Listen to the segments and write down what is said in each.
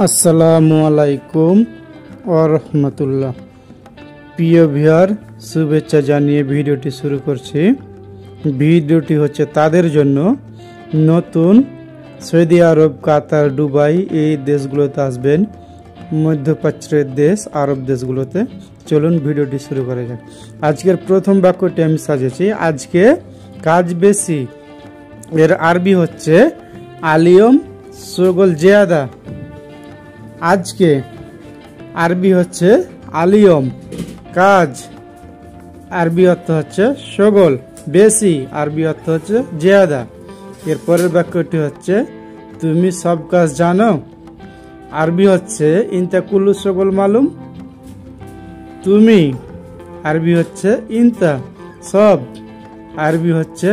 আসসালামু আলাইকুম ওয়া রাহমাতুল্লাহ। প্রিয় ভিউয়ার, শুভেচ্ছা জানিয়ে ভিডিওটি শুরু করছি। ভিডিওটি হচ্ছে তাদের জন্য নতুন সৌদি আরব, কাতার, দুবাই এই দেশগুলোতে আসবেন, মধ্যপ্রাচ্যের দেশ, আরব দেশগুলোতে। চলুন ভিডিওটি শুরু করা যাক। আজকের প্রথম বাক্যটি আমি সাজিয়েছি, আজকে কাজ বেশি। এর আরবি হচ্ছে আলিয়ম শোগল জিয়াদা। আজকে আরবি হচ্ছে আলিয়ম কাজ, আরবি অর্থ হচ্ছে শোগল বেশি, আরবি অর্থ হচ্ছে জিয়াদা। এরপরের বাক্যটি হচ্ছে তুমি সব কাজ জানো। আরবি হচ্ছে ইনতা কুল্লু শোগল মালুম। তুমি, আরবি হচ্ছে ইনতা। সব, আরবি হচ্ছে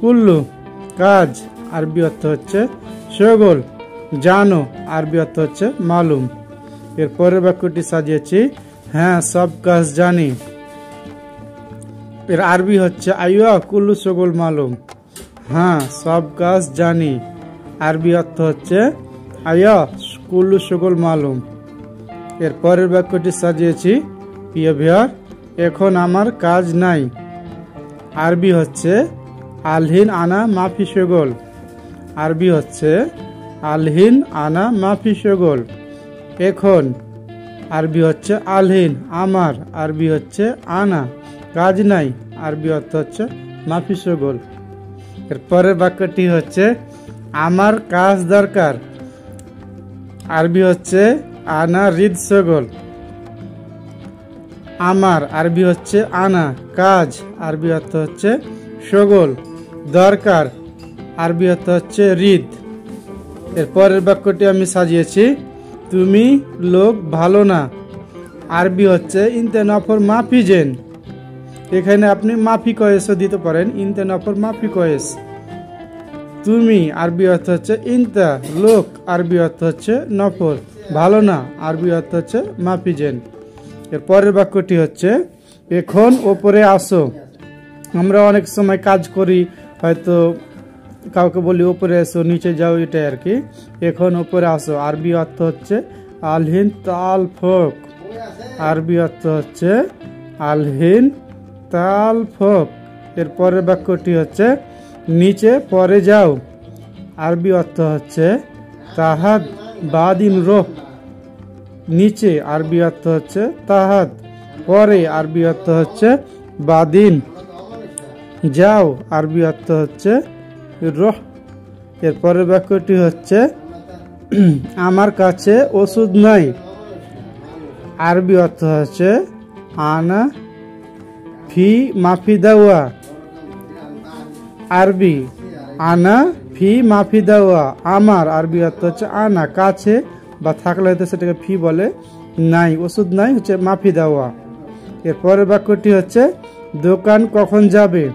কুল্লু। কাজ, আরবি অর্থ হচ্ছে শোগল। জানো, আরবি অর্থ হচ্ছে মালুম। এর পরের বাক্যটি সাজিয়েছি, হ্যাঁ সব কাজ জানি। এর আরবি হচ্ছে আইয়া কুল্লু শোগল মালুম। হ্যাঁ সব কাজ জানি, আরবি অর্থ হচ্ছে আইয়া কুল্লু শোগল মালুম। এর পরের বাক্যটি সাজিয়েছি, প্রিয় ভিউয়ার, এখন আমার কাজ নাই। আরবি হচ্ছে আলহিন আনা মাফি শোগল। আরবি হচ্ছে আলহিন আনা মাফি শোগল। এখন, আরবি হচ্ছে আলহিন আমার, আরবি হচ্ছে আনা কাজ নাই, আরবি অর্থ হচ্ছে মাফি শোগল। এর পরের বাক্যটি হচ্ছে আমার কাজ দরকার। আরবি হচ্ছে আনা রিদ শোগল। আমার, আরবি হচ্ছে আনা কাজ, আরবি অর্থ হচ্ছে শোগল। দরকার, আরবি অর্থ হচ্ছে রিদ। এর পরের বাক্যটি আমি সাজিয়েছি, তুমি লোক ভালো না। আরবি হচ্ছে ইনতে নফর মাফি জেন। এখানে আপনি মাফি কয়েসও দিতে পারেন, ইনতে নফর মাফি কয়েস। তুমি, আরবি অর্থ হচ্ছে ইনতা। লোক, আরবি অর্থ হচ্ছে নফর ভালো না, আরবি অর্থ হচ্ছে মাফি জেন। এর পরের বাক্যটি হচ্ছে এখন ওপরে আসো। আমরা অনেক সময় কাজ করি, হয়তো কাউকে বলি ওপরে এসো, নিচে যাও, এটাই আর কি। এখন ওপরে আসো, আরবি অর্থ হচ্ছে আলহিন তাল ফোক। আরবি অর্থ হচ্ছে আলহিন তাল ফোক। এর পরের বাক্যটি হচ্ছে নিচে পরে যাও। আরবি অর্থ হচ্ছে তাহাদ বাদিন রোহ। নিচে, আরবি অর্থ হচ্ছে তাহাদ। পরে, আরবি অর্থ হচ্ছে বাদিন। যাও, আরবি অর্থ হচ্ছে রোহ। এর পরের বাক্যটি হচ্ছে আমার কাছে ওষুধ নাই। আরবি অর্থ হচ্ছে আনা ফি মাফি দাওয়া। আরবি আনা ফি মাফি দাওয়া আমার, আরবি অর্থ হচ্ছে আনা কাছে বা থাকলে হয়তো সেটাকে ফি বলে, নাই ওষুধ নাই হচ্ছে মাফি দাওয়া। এর পরের বাক্যটি হচ্ছে দোকান কখন যাবে।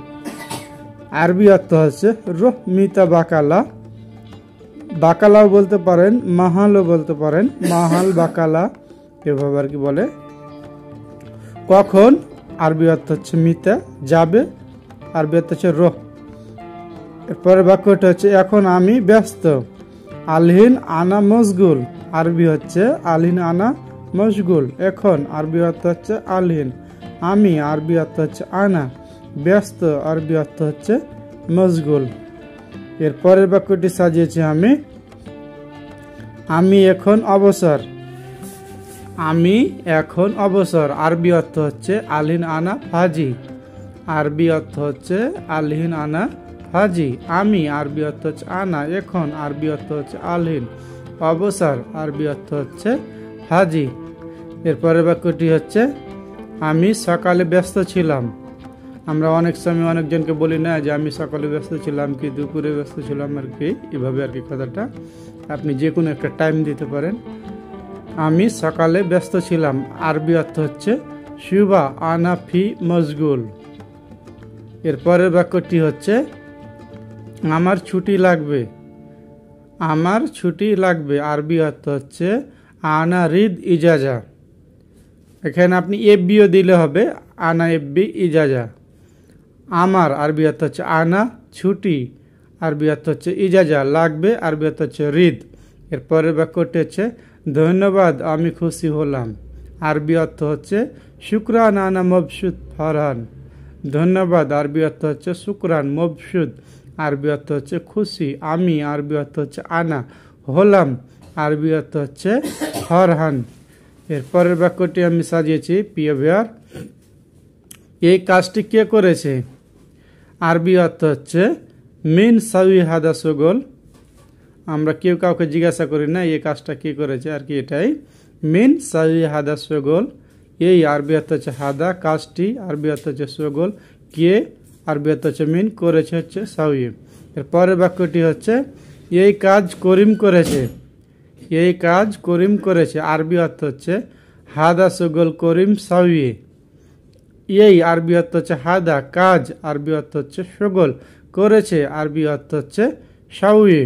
আরবি অর্থ হচ্ছে রোহ মিতা বাকালা। বাকালাও বলতে পারেন, মাহালও বলতে পারেন, মাহাল বাকালা এভাবে আর কি বলে। কখন, আরবি অর্থ হচ্ছে মিতা যাবে, আরবি অর্থ হচ্ছে রোহ। এরপরে বাক্যটা হচ্ছে এখন আমি ব্যস্ত। আলহিন আনা মশগুল। আরবি হচ্ছে আলহিন আনা মশগুল। এখন, আরবি অর্থ হচ্ছে আলহিন আমি, আরবি অর্থ হচ্ছে আনা ব্যস্ত, আরবি অর্থ হচ্ছে মশগুল। এর পরের বাক্যটি সাজিয়েছি আমি এখন অবসর। আমি এখন অবসর, আরবি অর্থ হচ্ছে আলহিন আনা ফাজি। আরবি অর্থ হচ্ছে আলহিন আনা ফাজি আমি, আরবি অর্থ হচ্ছে আনা এখন, আরবি অর্থ হচ্ছে আলহিন অবসর, আরবি অর্থ হচ্ছে ফাজি। এর পরের বাক্যটি হচ্ছে আমি সকালে ব্যস্ত ছিলাম। আমরা অনেক সময় অনেকজনকে বলি না যে আমি সকালে ব্যস্ত ছিলাম, কি দুপুরে ব্যস্ত ছিলাম আর কি, এভাবে আর কি কথাটা। আপনি যে কোনো একটা টাইম দিতে পারেন। আমি সকালে ব্যস্ত ছিলাম, আরবি অর্থ হচ্ছে সুবা আনা ফি মশগুল। এর পরের বাক্যটি হচ্ছে আমার ছুটি লাগবে। আমার ছুটি লাগবে, আরবি অর্থ হচ্ছে আনা রিদ ইজাজা। এখানে আপনি এফবিও দিলে হবে, আনা এফবি ইজাজা। আমার, আরবি অর্থ হচ্ছে আনা ছুটি, আরবি অর্থ হচ্ছে ইজাজা লাগবে, আরবি অর্থ হচ্ছে রিদ। এর পরের বাক্যটি হচ্ছে ধন্যবাদ, আমি খুশি হলাম। আরবি অর্থ হচ্ছে শুকরান, আনা মবসুদ ফরহান। ধন্যবাদ আরবি অর্থ হচ্ছে শুকরান, মবসুদ আরবি অর্থ হচ্ছে খুশি, আমি আরবি অর্থ হচ্ছে আনা, হলাম আরবি অর্থ হচ্ছে ফরহান। এর পরের বাক্যটি আমি সাজিয়েছি প্রিয় ভিউয়ার, এই কাজটি কে করেছে? আরবি অর্থ হচ্ছে মিন সাউই হাদা সুগল। আমরা কেউ কাউকে জিজ্ঞাসা করি না এই কাজটা কে করেছে, আর কি এটাই মিন সাউই হাদা সুগল। এই আরবি অর্থ হচ্ছে হাদা, কাজটি আরবি অর্থ হচ্ছে সুগল, কে আরবি অর্থ হচ্ছে মিন, করেছে হচ্ছে সাউই। এর পরের বাক্যটি হচ্ছে এই কাজ করিম করেছে। এই কাজ করিম করেছে আরবি অর্থ হচ্ছে হাদা সুগল করিম সাউই। এই আরবি অর্থ হচ্ছে হাদা, কাজ আরবি অর্থ হচ্ছে সুগল, করেছে আরবি অর্থ হচ্ছে সাউই।